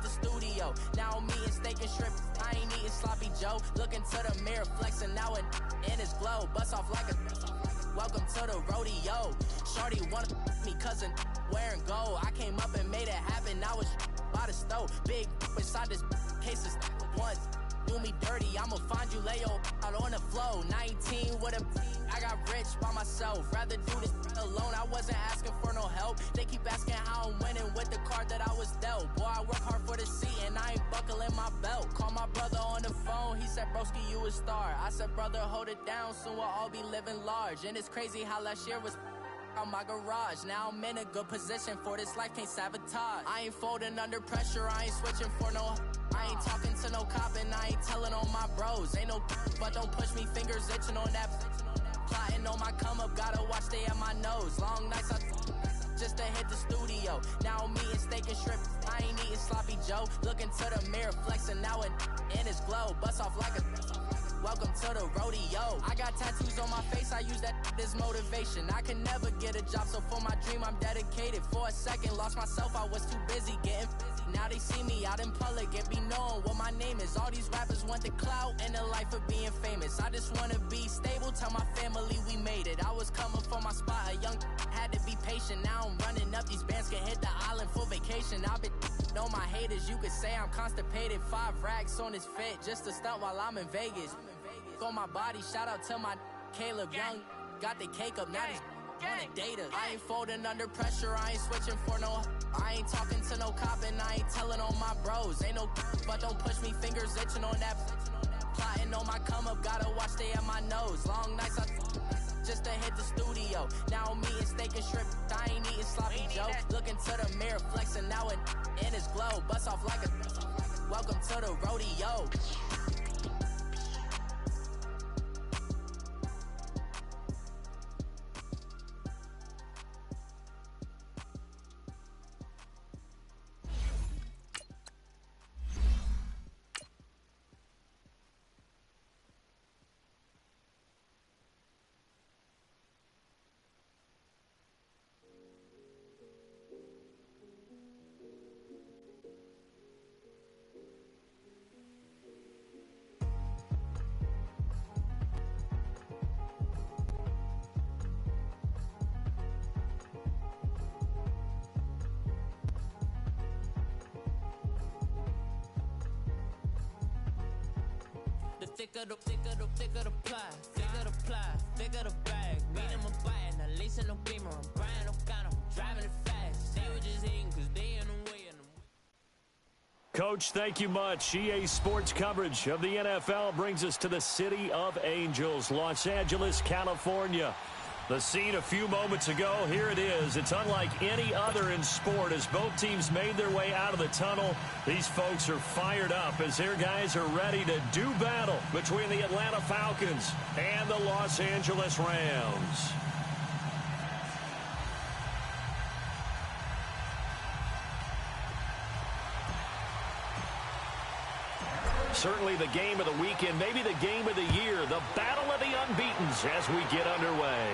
the studio. Now I'm eating steak and shrimp. I ain't eating sloppy Joe. Looking to the mirror, flexing now in his glow. Bust off like a welcome to the rodeo. Shorty wanna me cousin wearing gold. I came up and made it happen. I was by the stove. Big inside this case of once. Do me dirty, I'ma find you, lay your out on the floor. 19 with a I got rich by myself. Rather do this alone, I wasn't asking for no help. They keep asking how I'm winning with the card that I was dealt. Boy, I work hard for the seat and I ain't buckling my belt. Call my brother on the phone, he said, broski, you a star. I said, brother, hold it down, soon we'll all be living large. And it's crazy how last year was on my garage. Now I'm in a good position for this life, can't sabotage. I ain't folding under pressure, I ain't switching for no. I ain't talking to no cop and I ain't telling on my bros. Ain't no but don't push me, fingers itching on that. Plotting on my come up, gotta watch stay at my nose. Long nights I just to hit the studio. Now I'm eating steak and shrimp. I ain't eating sloppy Joe. Looking to the mirror, flexing now in his glow. Bust off like a welcome to the rodeo. I got tattoos on my face, I use that as motivation. I can never get a job, so for my dream I'm dedicated. For a second, lost myself, I was too busy getting busy. Now they see me out in public and be knowing what my name is. All these rappers want the clout and the life of being famous. I just wanna be stable, tell my family we made it. I was coming for my spot, a young had to be patient. Now I'm running up, these bands can hit the island for vacation. I've been know my haters, you could say I'm constipated. 5 racks on his fit, just to stunt while I'm in Vegas. On my body, shout out to my Caleb Young. Got the cake up, now he's on a data. I ain't folding under pressure, I ain't switching for no. I ain't talking to no cop and I ain't telling on my bros. Ain't no but don't push me, fingers itching on that. Plotting on my come up, gotta watch stay at my nose. Long nights I just to hit the studio. Now I'm eating steak and shrimp, I ain't eating sloppy Joe. Looking to the mirror, flexing now in his glow. Bust off like a welcome to the rodeo. Thicker the pie, thicker the bag. Beat him a bite, not lacing no beamer. I'm Brian O'Connor, driving it fast. They were just hating cause they in the way. Coach, thank you much. EA Sports coverage of the NFL brings us to the City of Angels, Los Angeles, California. The scene a few moments ago, here it is. It's unlike any other in sport as both teams made their way out of the tunnel. These folks are fired up as their guys are ready to do battle between the Atlanta Falcons and the Los Angeles Rams. Certainly the game of the weekend, maybe the game of the year, the battle of the unbeatens as we get underway.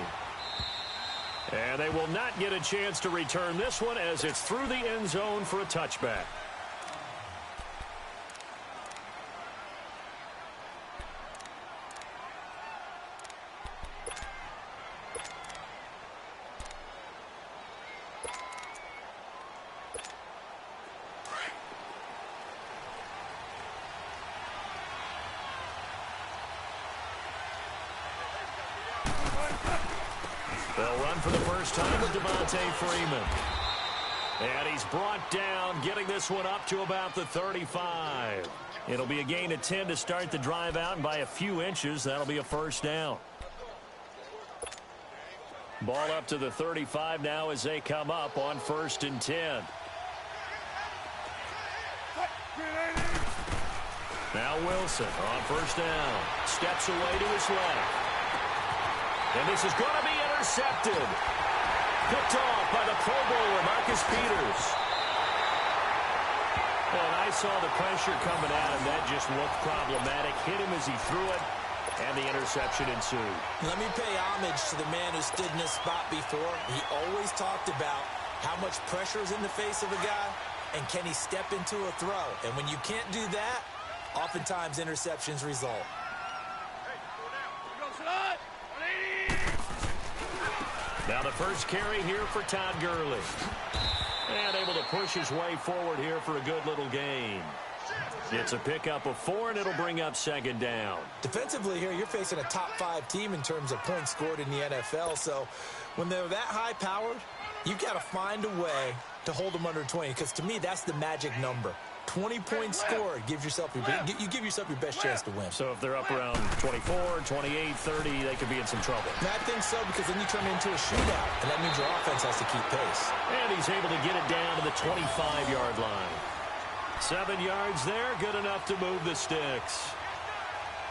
And they will not get a chance to return this one as it's through the end zone for a touchback. They'll run for the first time with Devontae Freeman. And he's brought down, getting this one up to about the 35. It'll be a gain of 10 to start the drive out, and by a few inches, that'll be a first down. Ball up to the 35 now as they come up on 1st and 10. Now Wilson on 1st down. Steps away to his left. And this is going to be intercepted. Picked off by the Pro Bowler, Marcus Peters. And I saw the pressure coming at him. That just looked problematic. Hit him as he threw it, and the interception ensued. Let me pay homage to the man who stood in this spot before. He always talked about how much pressure is in the face of a guy. and can he step into a throw? And when you can't do that, oftentimes interceptions result. Now the first carry here for Todd Gurley. And able to push his way forward here for a good little gain. It's a pickup of 4, and it'll bring up second down. Defensively here, you're facing a top 5 team in terms of points scored in the NFL. So when they're that high-powered, you've got to find a way to hold them under 20. Because to me, that's the magic number. 20 points scored gives yourself you give yourself your best chance to win. So if they're up around 24, 28, 30, they could be in some trouble. And I think so, because then you turn it into a shootout, and that means your offense has to keep pace. And he's able to get it down to the 25-yard line. 7 yards there, good enough to move the sticks.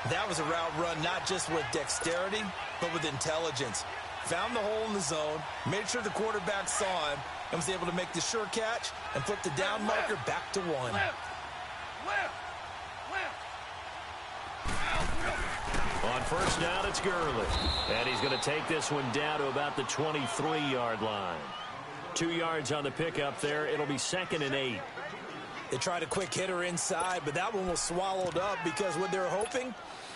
That was a route run not just with dexterity, but with intelligence. Found the hole in the zone, made sure the quarterback saw him, and was able to make the sure catch and flip the down marker back to 1. On first down, it's Gurley. And he's going to take this one down to about the 23-yard line. 2 yards on the pickup there. It'll be 2nd and 8. They tried a quick hitter inside, but that one was swallowed up because what they're hoping,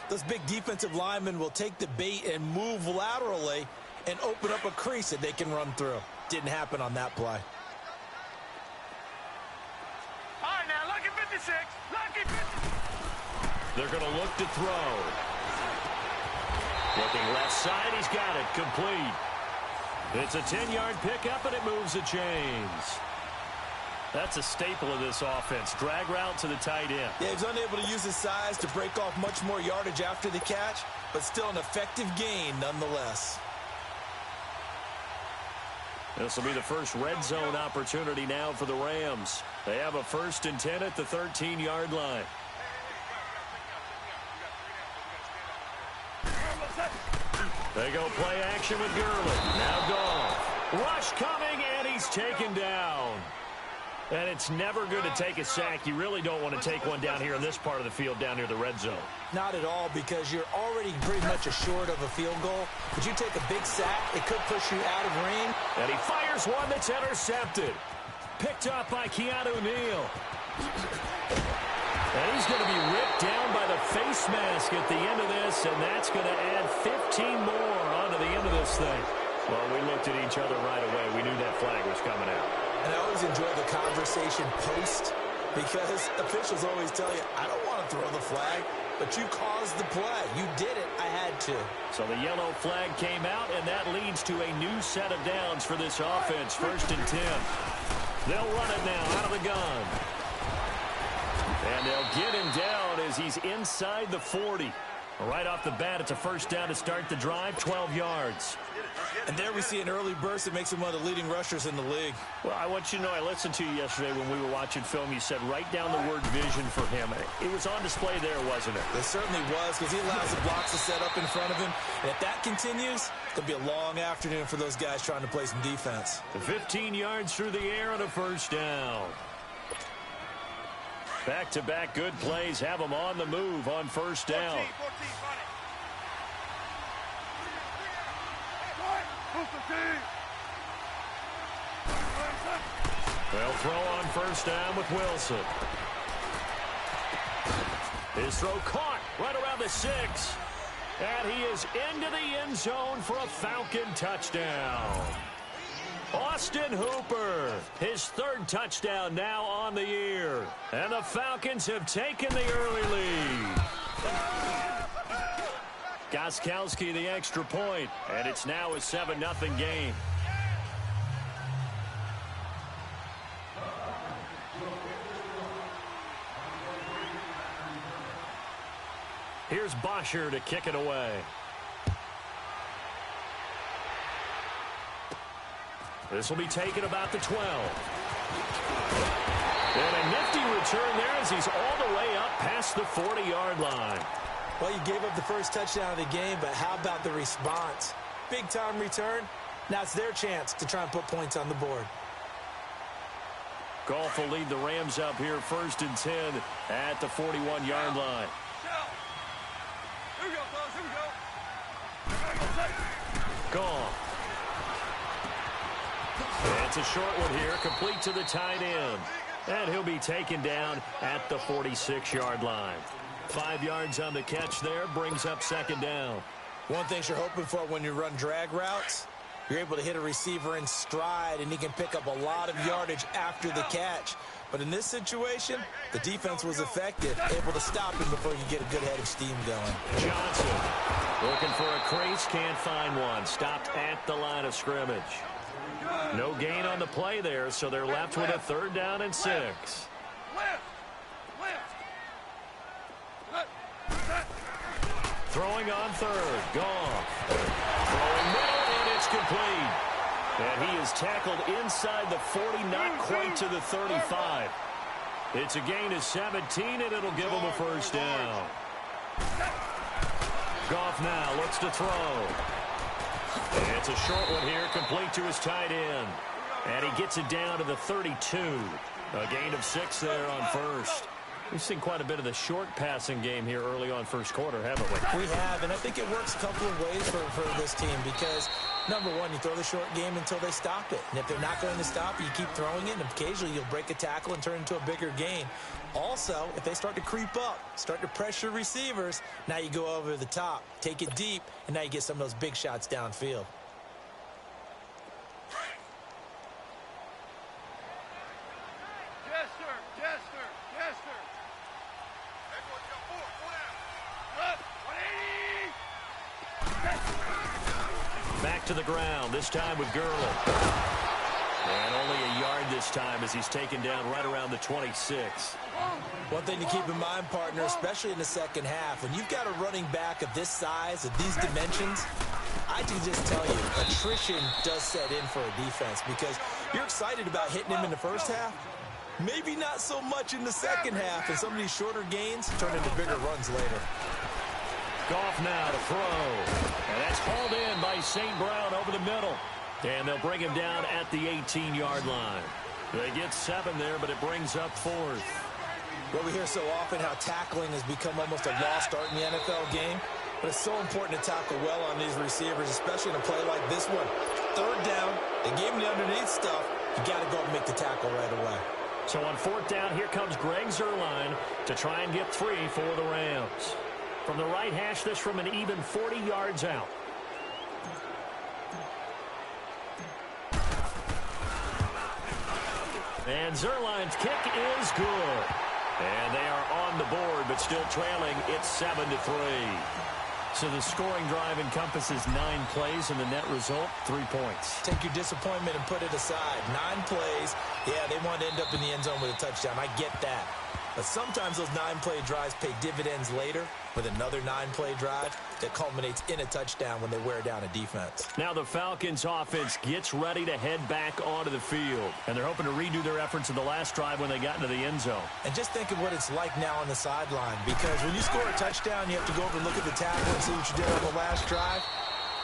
those big defensive linemen will take the bait and move laterally and open up a crease that they can run through. Didn't happen on that play. All right, now, lucky 56. Lucky 56. They're going to look to throw. Looking left side, he's got it. Complete. It's a 10-yard pickup, and it moves the chains. That's a staple of this offense. Drag route to the tight end. Yeah, he's unable to use his size to break off much more yardage after the catch, but still an effective gain nonetheless. This will be the first red zone opportunity now for the Rams. They have a 1st and 10 at the 13-yard line. They go play action with Gurley. Now gone. Rush coming, and he's taken down. And it's never good to take a sack. You really don't want to take one down here in this part of the field down near the red zone. Not at all, because you're already pretty much assured of a field goal. But you take a big sack, it could push you out of ring. And he fires one that's intercepted. Picked up by Keanu Neal. And he's going to be ripped down by the face mask at the end of this, and that's going to add 15 more onto the end of this thing. Well, we looked at each other right away. We knew that flag was coming out. And I always enjoy the conversation post, because officials always tell you, I don't want to throw the flag, but you caused the play. You did it. I had to. So the yellow flag came out, and that leads to a new set of downs for this offense. 1st and 10. They'll run it now out of the gun. And they'll get him down as he's inside the 40. Right off the bat, it's a 1st down to start the drive, 12 yards. And there we see an early burst that makes him one of the leading rushers in the league. Well, I want you to know, I listened to you yesterday when we were watching film. You said write down the word vision for him. It was on display there, wasn't it? It certainly was, because he allows the blocks to set up in front of him. And if that continues, it'll be a long afternoon for those guys trying to play some defense. 15 yards through the air and a 1st down. Back-to-back good plays have them on the move on 1st down. 14, They'll throw on 1st down with Wilson. His throw caught right around the 6. And he is into the end zone for a Falcon touchdown. Austin Hooper, his 3rd touchdown now on the year. And the Falcons have taken the early lead. Gostkowski the extra point, and it's now a 7-0 game. Here's Bosher to kick it away. This will be taken about the 12. And a nifty return there as he's all the way up past the 40-yard line. Well, you gave up the first touchdown of the game, but how about the response? Big-time return. Now it's their chance to try and put points on the board. Goff will lead the Rams up here 1st and 10 at the 41-yard line. Here we go, fellas. Here we go. Goff. It's a short one here, complete to the tight end. And he'll be taken down at the 46-yard line. 5 yards on the catch there, brings up second down. One thing you're hoping for when you run drag routes, you're able to hit a receiver in stride, and he can pick up a lot of yardage after the catch. But in this situation, the defense was effective, able to stop him before you get a good head of steam going. Johnson looking for a crease, can't find one. Stopped at the line of scrimmage. No gain on the play there, so they're left with a 3rd down and 6. Throwing on 3rd, Goff. Throwing middle, and it's complete. And he is tackled inside the 40, not quite to the 35. It's a gain of 17, and it'll give him a 1st down. Goff now looks to throw. It's a short one here, complete to his tight end. And he gets it down to the 32. A gain of 6 there on 1st. We've seen quite a bit of the short passing game here early on first quarter, haven't we? We have, and I think it works a couple of ways for this team because, number one, you throw the short game until they stop it. And if they're not going to stop it, you keep throwing it, and occasionally you'll break a tackle and turn it into a bigger gain. Also, if they start to creep up, start to pressure receivers, now you go over the top, take it deep, and now you get some of those big shots downfield. Yes, sir. Yes, sir. Yes, sir. Back to the ground, this time with Gurley. And only a yard this time as he's taken down right around the 26. One thing to keep in mind, partner, especially in the second half, when you've got a running back of this size, of these dimensions, I can just tell you, attrition does set in for a defense because you're excited about hitting him in the first half. Maybe not so much in the second half, and some of these shorter gains turn into bigger runs later. Goff now to throw. And that's hauled in by St. Brown over the middle. And they'll bring him down at the 18-yard line. They get 7 there, but it brings up 4th. Well, we hear so often how tackling has become almost a lost art in the NFL game. But it's so important to tackle well on these receivers, especially in a play like this one. 3rd down, they gave him the underneath stuff. You got to go and make the tackle right away. So on 4th down, here comes Greg Zuerlein to try and get 3 for the Rams. From the right hash, this from an even 40 yards out. And Zuerlein's kick is good. And they are on the board, but still trailing. It's 7-3. So the scoring drive encompasses 9 plays, and the net result, 3 points. Take your disappointment and put it aside. 9 plays. Yeah, they want to end up in the end zone with a touchdown. I get that. But sometimes those 9-play drives pay dividends later with another 9-play drive that culminates in a touchdown when they wear down a defense. Now the Falcons offense gets ready to head back onto the field. And they're hoping to redo their efforts in the last drive when they got into the end zone. And just think of what it's like now on the sideline. Because when you score a touchdown, you have to go over and look at the tackle and see what you did on the last drive.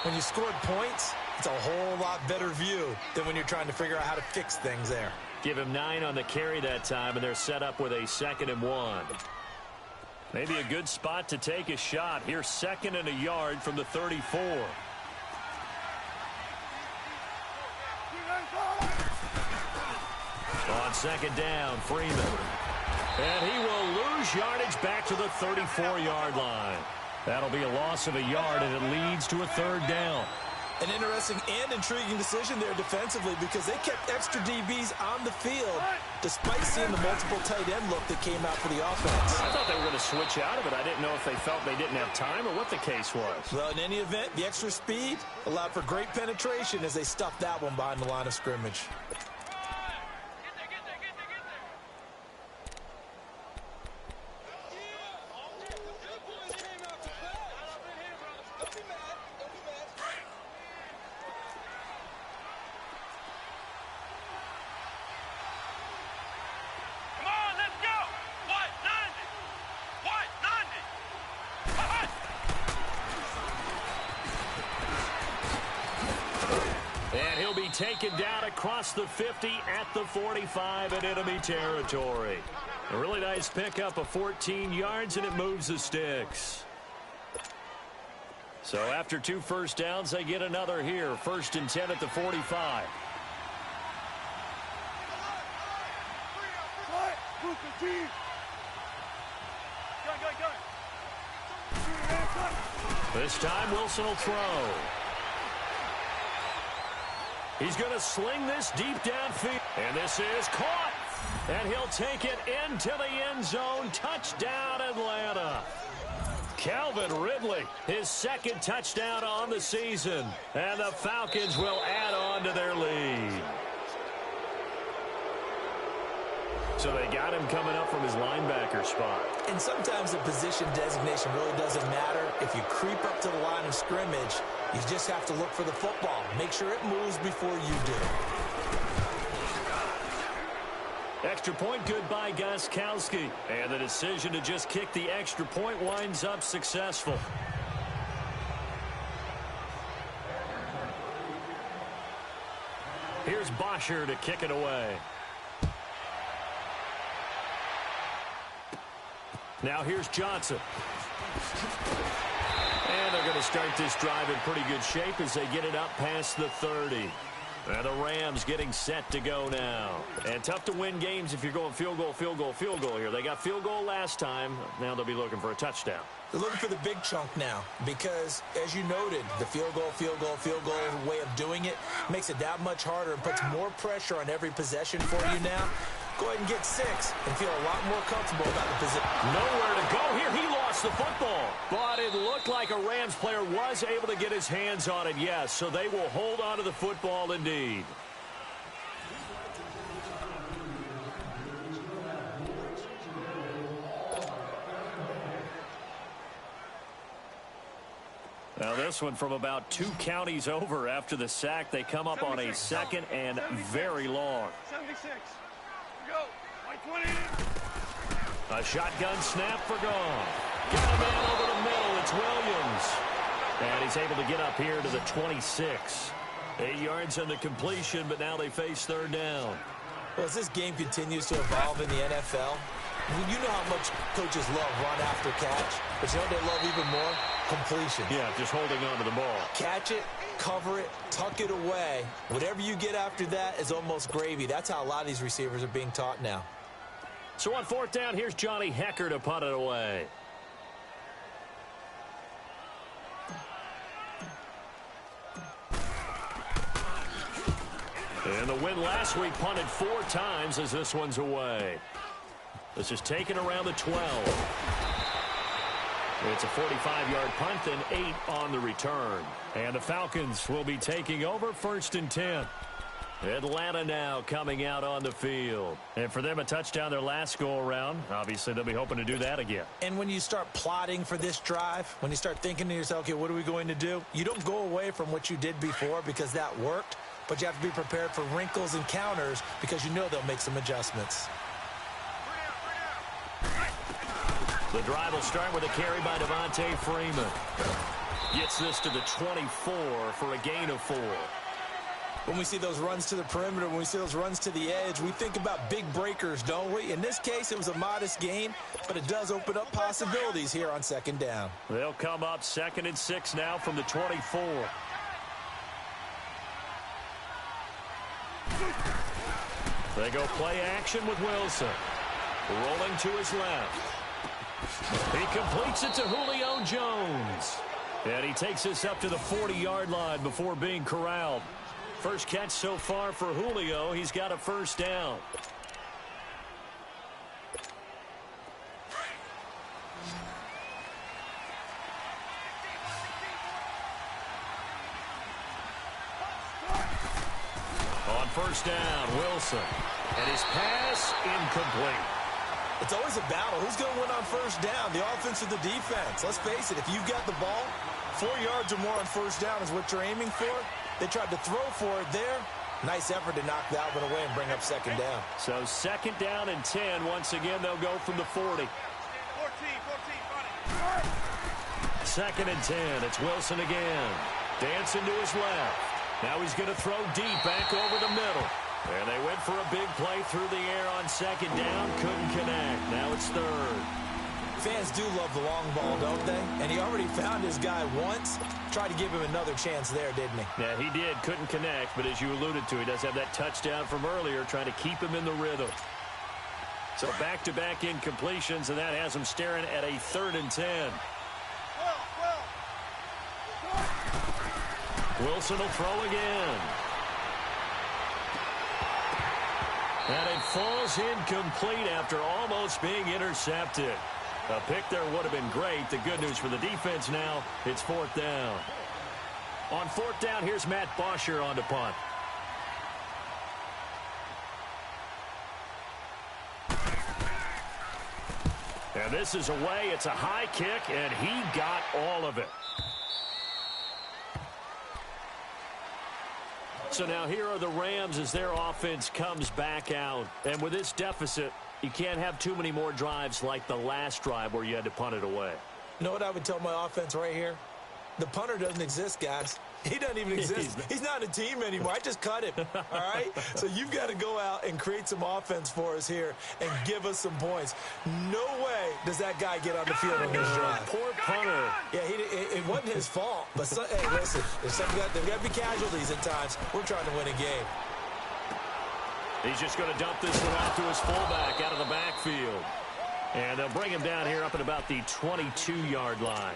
When you scored points, it's a whole lot better view than when you're trying to figure out how to fix things there. Give him 9 on the carry that time, and they're set up with a 2nd and 1. Maybe a good spot to take a shot. Here's 2nd and a yard from the 34. On 2nd down, Freeman. And he will lose yardage back to the 34-yard line. That'll be a loss of a yard, and it leads to a 3rd down. An interesting and intriguing decision there defensively because they kept extra DBs on the field despite seeing the multiple tight end look that came out for the offense. I thought they were going to switch out of it. I didn't know if they felt they didn't have time or what the case was. Well, in any event, the extra speed allowed for great penetration as they stuffed that one behind the line of scrimmage. Taken down across the 50 at the 45 in enemy territory. A really nice pickup of 14 yards, and it moves the sticks. So after 2 first downs, they get another here. 1st and 10 at the 45. This time Wilson will throw. He's going to sling this deep downfield. And this is caught. And he'll take it into the end zone. Touchdown, Atlanta. Calvin Ridley, his second touchdown on the season. And the Falcons will add on to their lead. So they got him coming up from his linebacker spot. And sometimes the position designation really doesn't matter. If you creep up to the line of scrimmage, you just have to look for the football. Make sure it moves before you do. Extra point good by Gostkowski. And the decision to just kick the extra point winds up successful. Here's Bosher to kick it away. Now here's Johnson. And they're going to start this drive in pretty good shape as they get it up past the 30. And the Rams getting set to go now. And tough to win games if you're going field goal, field goal, field goal here. They got field goal last time. Now they'll be looking for a touchdown. They're looking for the big chunk now because, as you noted, the field goal way of doing it makes it that much harder and puts more pressure on every possession for you now. Go ahead and get 6 and feel a lot more comfortable about the position. Nowhere to go here. He lost the football. But it looked like a Rams player was able to get his hands on it, yes. So they will hold on to the football indeed. Now this one from about 2 counties over after the sack. They come up on a second and very long. 76. Go. 20. A shotgun snap for Gone. Got a man over the middle. It's Williams. And he's able to get up here to the 26. 8 yards on the completion, but now they face third down. Well, as this game continues to evolve in the NFL, you know how much coaches love run after catch, but you know what they love even more? Completion. Yeah, just holding on to the ball. Catch it, cover it, tuck it away. Whatever you get after that is almost gravy. That's how a lot of these receivers are being taught now. So on fourth down, here's Johnny Hecker to punt it away. And the win last week punted 4 times as this one's away. This is taken around the 12. It's a 45-yard punt and 8 on the return. And the Falcons will be taking over first and 10. Atlanta now coming out on the field. And for them, a touchdown their last go-around. Obviously, they'll be hoping to do that again. And when you start plotting for this drive, when you start thinking to yourself, okay, what are we going to do? You don't go away from what you did before because that worked, but you have to be prepared for wrinkles and counters because you know they'll make some adjustments. The drive will start with a carry by Devontae Freeman. Gets this to the 24 for a gain of 4. When we see those runs to the perimeter, when we see those runs to the edge, we think about big breakers, don't we? In this case, it was a modest gain, but it does open up possibilities here on second down. They'll come up 2nd and 6 now from the 24. They go play action with Wilson. Rolling to his left. He completes it to Julio Jones. And he takes this up to the 40-yard line before being corralled. First catch so far for Julio. He's got a first down. On first down, Wilson. And his pass incomplete. It's always a battle. Who's going to win on first down, the offense or the defense? Let's face it, if you've got the ball, 4 yards or more on first down is what you're aiming for. They tried to throw for it there. Nice effort to knock that one away and bring up second down. So second down and 10. Once again, they'll go from the 40. 14, Second and 10. It's Wilson again. Dancing to his left. Now he's going to throw deep back over the middle. And they went for a big play through the air on second down. Couldn't connect. Now it's third. Fans do love the long ball, don't they? And he already found his guy once. Tried to give him another chance there, didn't he? Yeah, he did. Couldn't connect. But as you alluded to, he does have that touchdown from earlier trying to keep him in the rhythm. So back-to-back incompletions, and that has them staring at a 3rd and 10. Wilson will throw again. And it falls incomplete after almost being intercepted. A pick there would have been great. The good news for the defense now, it's 4th down. On 4th down, here's Matt Bosher on to punt. And this is away. It's a high kick, and he got all of it. So now here are the Rams as their offense comes back out. And with this deficit, you can't have too many more drives like the last drive where you had to punt it away. You know what I would tell my offense right here? The punter doesn't exist, guys. He doesn't even exist. He's not a team anymore. I just cut him, all right? So you've got to go out and create some offense for us here and give us some points. No way does that guy get on the field on this drive. Poor punter. Yeah, it wasn't his fault. But, hey, listen, there's got to be casualties at times. We're trying to win a game. He's just going to dump this one off to his fullback out of the backfield. And they'll bring him down here up at about the 22-yard line.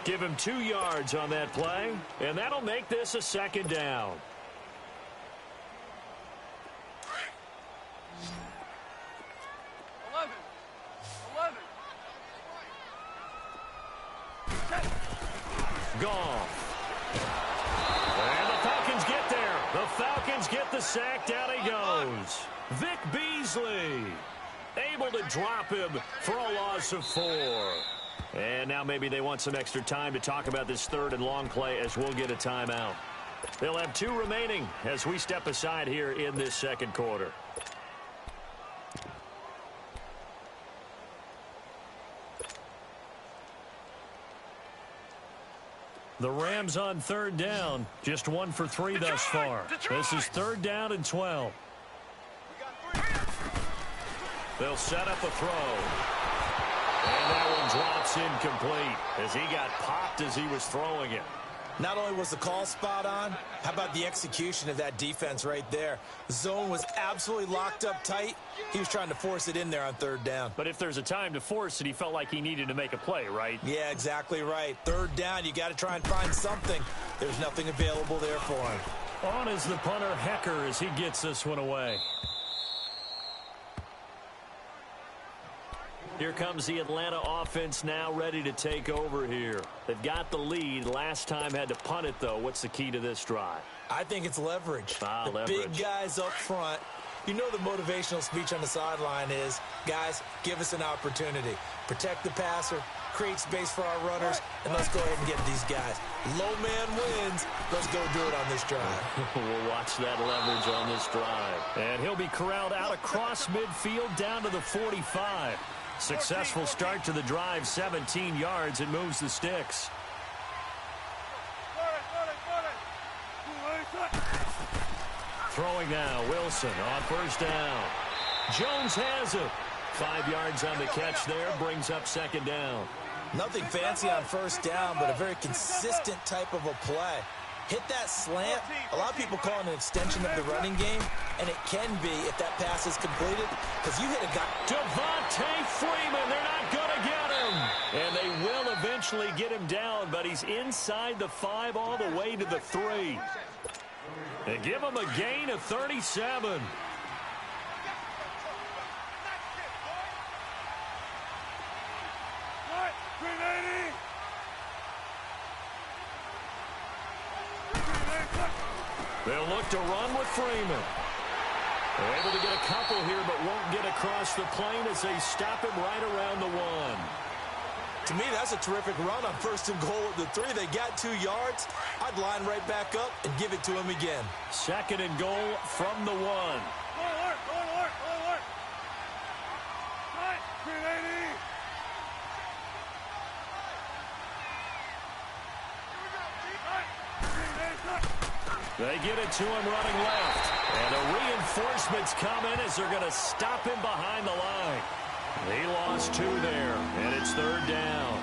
Give him 2 yards on that play, and that'll make this a 2nd down. Goff. And the Falcons get there. The Falcons get the sack. Down he goes. Vic Beasley able to drop him for a loss of 4. And now maybe they want some extra time to talk about this 3rd and long play as we'll get a timeout. They'll have 2 remaining as we step aside here in this 2nd quarter. The Rams on 3rd down, just 1 for 3 thus far. This is 3rd down and 12. They'll set up a throw. And that one drops incomplete as he got popped as he was throwing it. Not only was the call spot on, how about the execution of that defense right there? The zone was absolutely locked up tight. He was trying to force it in there on 3rd down. But if there's a time to force it, he felt like he needed to make a play, right? Yeah, exactly right. 3rd down, you got to try and find something. There's nothing available there for him. On is the punter, Hecker, as he gets this one away. Here comes the Atlanta offense now ready to take over here. They've got the lead. Last time had to punt it, though. What's the key to this drive? I think it's leverage. The big guys up front. You know the motivational speech on the sideline is, guys, give us an opportunity. Protect the passer, create space for our runners, and let's go ahead and get these guys. Low man wins. Let's go do it on this drive. We'll watch that leverage on this drive. And he'll be corralled out across midfield down to the 45. Successful start to the drive, 17 yards, and moves the sticks. Throwing now, Wilson on 1st down. Jones has it. 5 yards on the catch there, brings up 2nd down. Nothing fancy on 1st down, but a very consistent type of a play. Hit that slant. A lot of people call it an extension of the running game, and it can be if that pass is completed, because you hit a guy. Devontae Freeman, they're not going to get him. And they will eventually get him down, but he's inside the 5 all the way to the 3. They give him a gain of 37. They'll look to run with Freeman. They're able to get a couple here, but won't get across the plane as they stop him right around the 1. To me, that's a terrific run on 1st and goal at the 3. They got 2 yards. I'd line right back up and give it to him again. 2nd and goal from the 1. They get it to him running left. And the reinforcements come in as they're going to stop him behind the line. He lost 2 there, and it's 3rd down.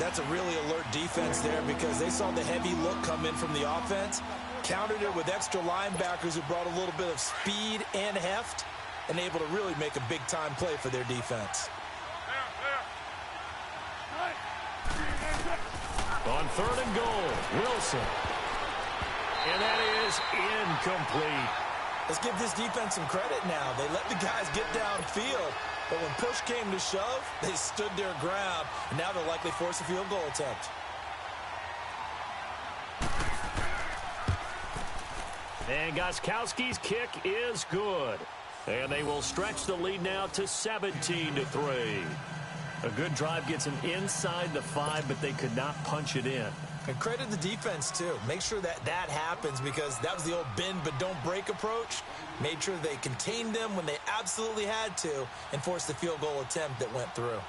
That's a really alert defense there because they saw the heavy look come in from the offense, countered it with extra linebackers who brought a little bit of speed and heft, and able to really make a big-time play for their defense. On 3rd and goal, Wilson. And that is incomplete. Let's give this defense some credit now. They let the guys get downfield, but when push came to shove, they stood their ground, and now they'll likely force a field goal attempt. And Gostkowski's kick is good. And they will stretch the lead now to 17-3. A good drive gets them inside the 5, but they could not punch it in. And credit the defense, too. Make sure that that happens, because that was the old bend but don't break approach. Made sure they contained them when they absolutely had to and forced the field goal attempt that went through.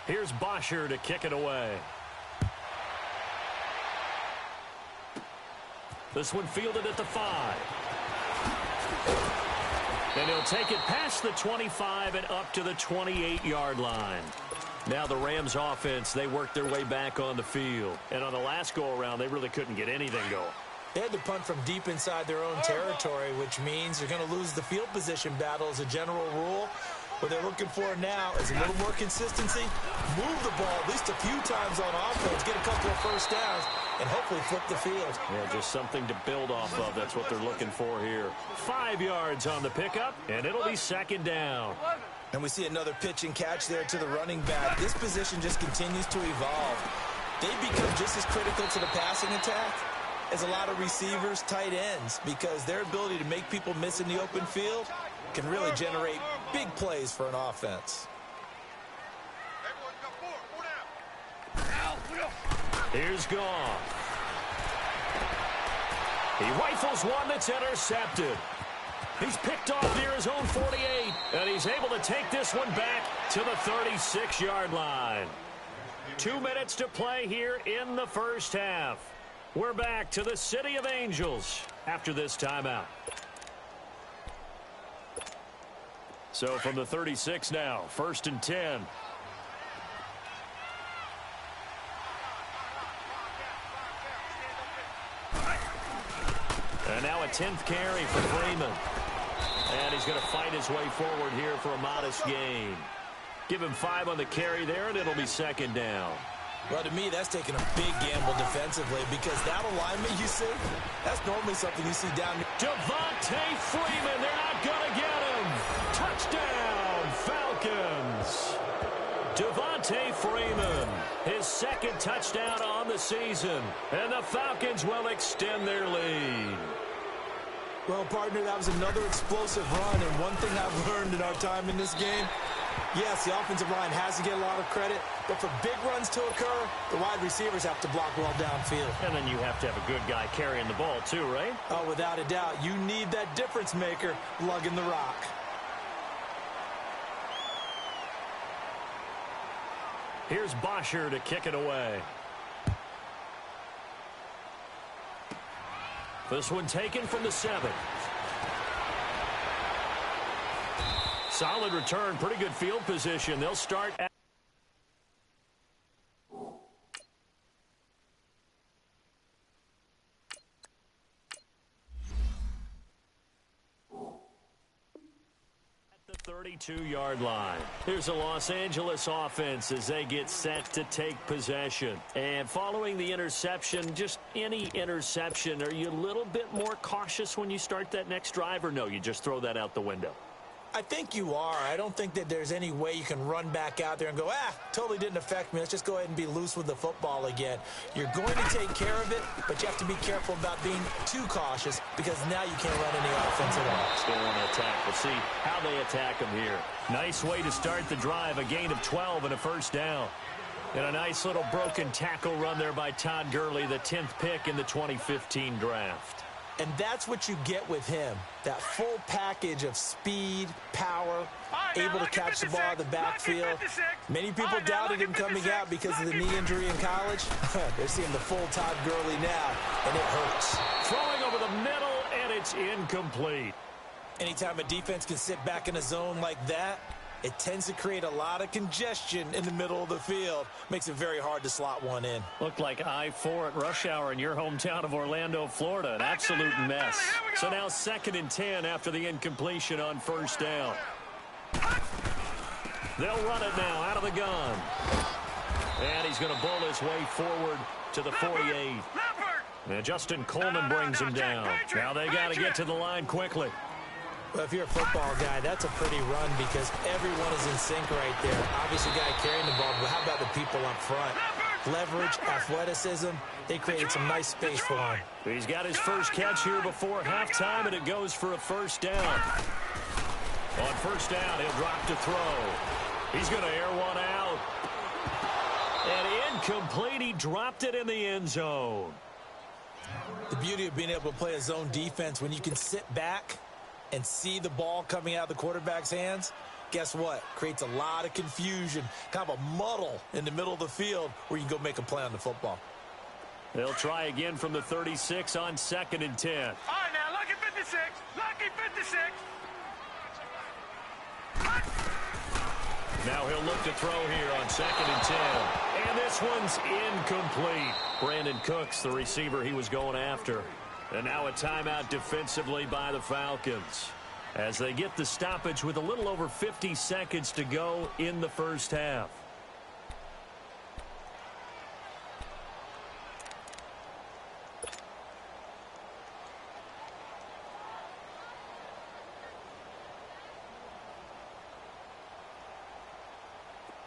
Here's Bosher to kick it away. This one fielded at the 5. And he'll take it past the 25 and up to the 28-yard line. Now the Rams offense, they worked their way back on the field. And on the last go-around, they really couldn't get anything going. They had to punt from deep inside their own territory, which means they're going to lose the field position battle as a general rule. What they're looking for now is a little more consistency, move the ball at least a few times on offense, get a couple of first downs, and hopefully flip the field. Yeah, just something to build off of. That's what they're looking for here. 5 yards on the pickup, and it'll be 2nd down. And we see another pitch and catch there to the running back. This position just continues to evolve. They become just as critical to the passing attack as a lot of receivers, tight ends, because their ability to make people miss in the open field can really generate big plays for an offense. Here's Goff. He rifles one that's intercepted. He's picked off near his own 48, and he's able to take this one back to the 36-yard line. 2 minutes to play here in the first half. We're back to the City of Angels after this timeout. So from the 36 now, 1st and 10. And now a 10th carry for Freeman. And he's going to fight his way forward here for a modest gain. Give him 5 on the carry there, and it'll be 2nd down. Well, to me, that's taking a big gamble defensively, because that alignment you see, that's normally something you see down here. Devontae Freeman, they're not going to get him. Touchdown, Falcons. Devontae Freeman, his 2nd touchdown on the season, and the Falcons will extend their lead. Well, partner, that was another explosive run, and one thing I've learned in our time in this game, yes, the offensive line has to get a lot of credit, but for big runs to occur, the wide receivers have to block well downfield. And then you have to have a good guy carrying the ball too, right? Oh, without a doubt. You need that difference maker lugging the rock. Here's Bosher to kick it away. This one taken from the 7. Solid return, pretty good field position. They'll start at the 32-yard line. Here's a Los Angeles offense as they get set to take possession. And following the interception, just any interception, are you a little bit more cautious when you start that next drive, or no, you just throw that out the window? I think you are. I don't think that there's any way you can run back out there and go, totally didn't affect me. Let's just go ahead and be loose with the football again. You're going to take care of it, but you have to be careful about being too cautious, because now you can't run any offense at all. Still want to attack. We'll see how they attack them here. Nice way to start the drive. A gain of 12 and a first down. And a nice little broken tackle run there by Todd Gurley, the 10th pick in the 2015 draft. And that's what you get with him, that full package of speed, power, able to catch the ball in the backfield. Many people doubted him coming out because of the knee injury in college. They're seeing the full Todd Gurley now, and it hurts. Throwing over the middle, and it's incomplete. Anytime a defense can sit back in a zone like that, It tends to create a lot of congestion in the middle of the field. Makes it very hard to slot one in. Looked like I-4 at rush hour in your hometown of Orlando, Florida. An absolute mess. So now 2nd and 10 after the incompletion on first down. They'll run it now out of the gun. And he's going to bowl his way forward to the 48. And Justin Coleman brings him down. Now they got to get to the line quickly. Well, if you're a football guy, that's a pretty run because everyone is in sync right there. Obviously, guy carrying the ball, but how about the people up front? Leverage, athleticism, they created some nice space for him. He's got his first catch here before halftime, and it goes for a first down. On first down, he'll drop to throw. He's going to air one out. And incomplete, he dropped it in the end zone. The beauty of being able to play a zone defense when you can sit back and see the ball coming out of the quarterback's hands, guess what? Creates a lot of confusion, kind of a muddle in the middle of the field where you can go make a play on the football. They'll try again from the 36 on 2nd and 10. All right, now, lucky 56. Lucky 56. Now he'll look to throw here on 2nd and 10. And this one's incomplete. Brandon Cooks, the receiver he was going after. And now a timeout defensively by the Falcons as they get the stoppage with a little over 50 seconds to go in the first half.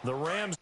The Rams